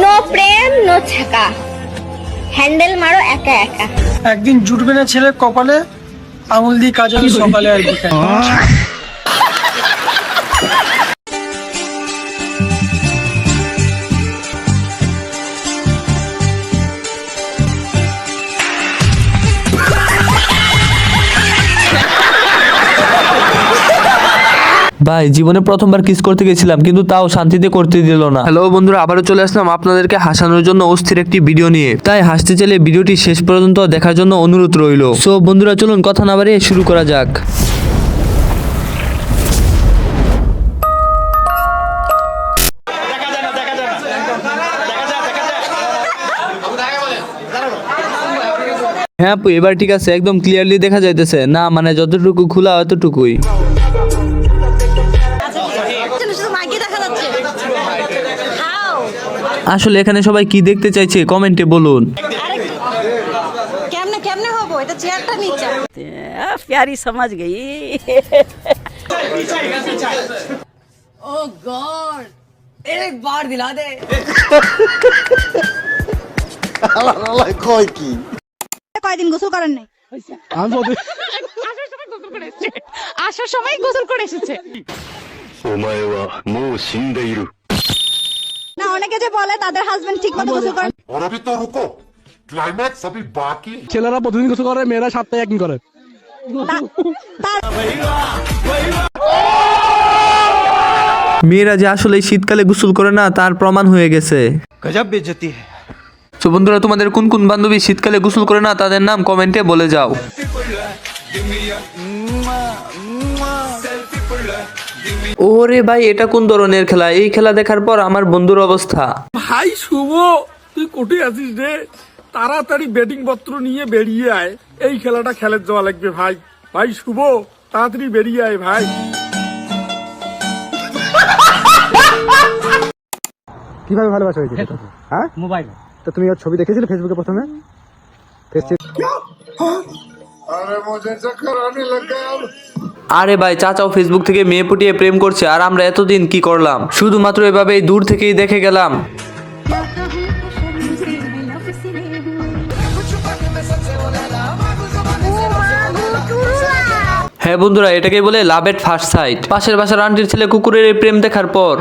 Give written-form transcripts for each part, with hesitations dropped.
No প্রেম no ছাকা, handle মারো একা একা। একদিন জুটবে না ছেলে কপালে, আঙুল দিয়ে কাজল সকালে আর বিকালে। ভাই জীবনে প্রথমবার কিস করতে গেছিলাম, কিন্তু তাও শান্তিতে করতে দিল না। হ্যালো বন্ধুরা, আবারও চলে আসলাম আপনাদেরকে হাসানোর জন্য অস্থির একটি ভিডিও নিয়ে। তাই হাসতে চাইলে ভিডিওটি শেষ পর্যন্ত দেখার জন্য অনুরোধ রইল। সো বন্ধুরা চলুন কথা না বাড়িয়ে শুরু করা যাক। হ্যাঁ আপু, এবার ঠিক আছে, একদম ক্লিয়ারলি দেখা যাইতেছে। না মানে যতটুকু খোলা অতটুকুই। আসলে এখানে সবাই কি দেখতে চাইছে কমেন্টে বলুন। কেমনে কেমনে হবো, এটা চেয়ারটা নিচে प्यारी समझ गई। ও গড, एक बार दिला दे। কয়দিন গোসল করেন নাই? আসার সময় গোসল করে এসেছে। না, অনেকে যে বলে তাদের হাজবেন্ড ঠিক মতো গোসল করেন। और अभी तो रुको, क्लाइमैक्स अभी बाकी। ছেলেরা প্রতিদিন গোসল করে, মেয়েরা সপ্তাহে একদিন করে। মেয়েরা যে আসলে শীতকালে গোসল করে না তার প্রমাণ হয়ে গেছে। গজব বেইজ্জতি। তো বন্ধুরা, তোমাদের কোন কোন বান্ধবী শীতকালে গোসল করে না তাদের নাম কমেন্টে বলে যাও। ওরে ভাই, এটা কোন ধরনের খেলা? এই খেলা দেখার পর আমার বন্ধুর অবস্থা। ভাই শুভ, তুই কোথায় আছিস রে? তাড়াতাড়ি ব্যাটিং পত্র নিয়ে বেরিয়ে আয়, এই খেলাটা খেলে যাওয়া লাগবে ভাই। ভাই শুভ, তাড়াতাড়ি বেরিয়ে আয় ভাই। কিভাবে ভালোবাসা হয়েছে? হ্যাঁ, মোবাইল। তো তুমি ওর ছবি দেখেছিলে ফেসবুকে প্রথমে? अरे मुझे चक्कर आने लगा अब। আরে ভাই, চাচাও ফেসবুক থেকে মেয়ে পটিয়ে প্রেম করছে, আর আমরা এতদিন কি করলাম? শুধুমাত্র এভাবেই দূর থেকেই দেখে গেলাম। হ্যাঁ বন্ধুরা, এটাকে বলে লাভ এট ফার্স্ট সাইট। পাশের বাসার আন্টির ছেলে কুকুরের এই প্রেম দেখার পর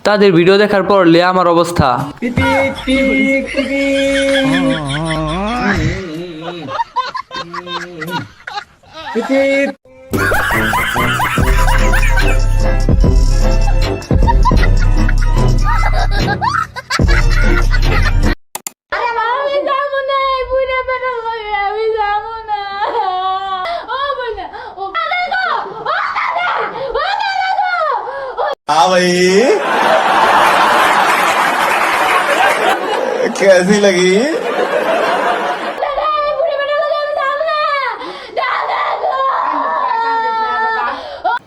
তাদের ভিডিও দেখার পর লে আমার অবস্থা। हाँ भाई, कैसी लगी?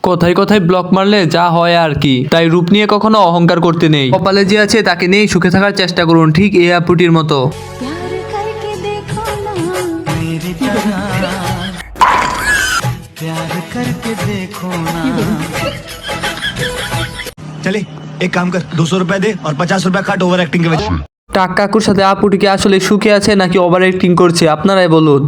কোথায় কোথায় ব্লক মারলে যা হয় আর কি। তাই রূপ নিয়ে কখনো অহংকার করতে নেই। কপালে যে আছে তাকে নিয়েই সুখে থাকার চেষ্টা করুন, ঠিক এই আপুটির মতো। चले एक काम कर, 200 रुपए दे और 50 रुपए काट ओवर एक्टिंग के वजह। টাক কাকুর সাথে আপুটি কি আসলে সুখে আছে নাকি ওভার অ্যাক্টিং করছে? আপনারাই বলুন।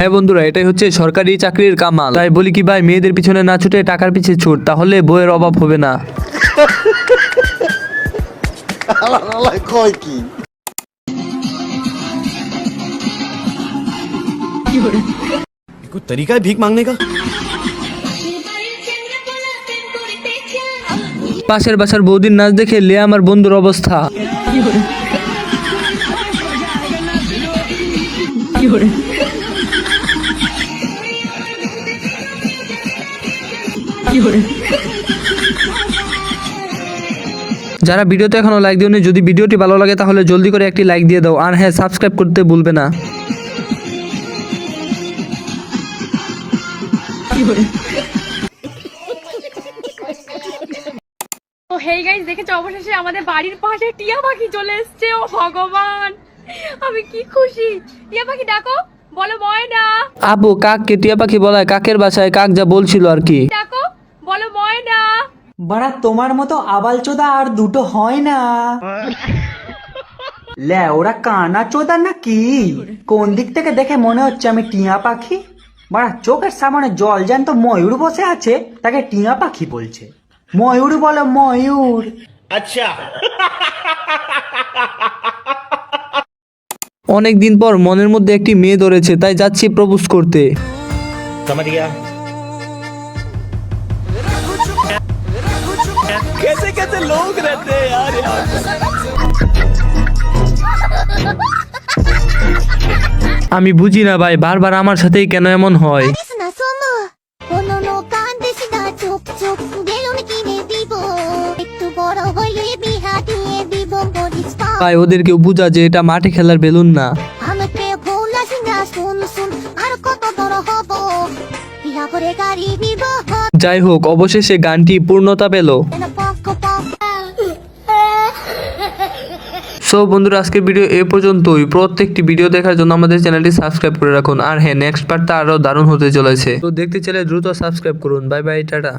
হ্যাঁ বন্ধুরা, এটাই হচ্ছে সরকারি চাকরির কামাল। তাই বলি কি ভাই, মেয়েদের পিছনে না ছুটে টাকার পিছে ছুট, তাহলে বইয়ের অভাব হবে না। कोई तरीका है भीख मांगने का? পাশের বাসার বৌদির নাচ দেখে লে আমার বন্ধুর অবস্থা। যারা ভিডিওতে এখনো লাইক দিওনি, যদি ভিডিওটি ভালো লাগে তাহলে জলদি করে একটি লাইক দিয়ে দাও। আর হ্যাঁ, সাবস্ক্রাইব করতে ভুলবে না। তো হেই গাইস, দেখেছো অবশেষে আমাদের বাড়ির পাশে টিয়া পাখি চলে এসেছে। ও ভগবান, আমি কি খুশি। টিয়া পাখি ডাকো। বলো ময়না। আপু কাককে টিয়া পাখি বলায় কাকের বাসায় কাক যা বলছিল আর কি। ডাকো, বলো ময়না। বাড়া তোমার মতো আবাল চোদা আর দুটো হয় না। লে ওরা কানা চোদা নাকি? কোন দিক থেকে দেখে মনে হচ্ছে আমি টিয়া পাখি? বাড়া চোখের সামনে জল জ্যান্ত ময়ূর বসে আছে, তাকে টিয়া পাখি বলছে। ময়ূর বলো ময়ূর। অনেক দিন পর মনের মধ্যে একটি মেয়ে ধরেছে, তাই যাচ্ছি প্রপোজ করতে। আমি বুঝি না ভাই, বারবার আমার সাথেই কেন এমন হয়। ভাই ওদেরকে বুঝা যে এটা মাঠে খেলার বেলুন না। যাই হোক, অবশেষে গানটি পূর্ণতা পেল। সো বন্ধুরা, আজকের ভিডিও এ পর্যন্তই। প্রত্যেকটি ভিডিও দেখার জন্য আমাদের চ্যানেলটি সাবস্ক্রাইব করে রাখুন। আর হ্যাঁ, নেক্সট পার্টটা আরো দারুণ হতে চলেছে, তো দেখতে চাইলে দ্রুত সাবস্ক্রাইব করুন। Bye bye, tata.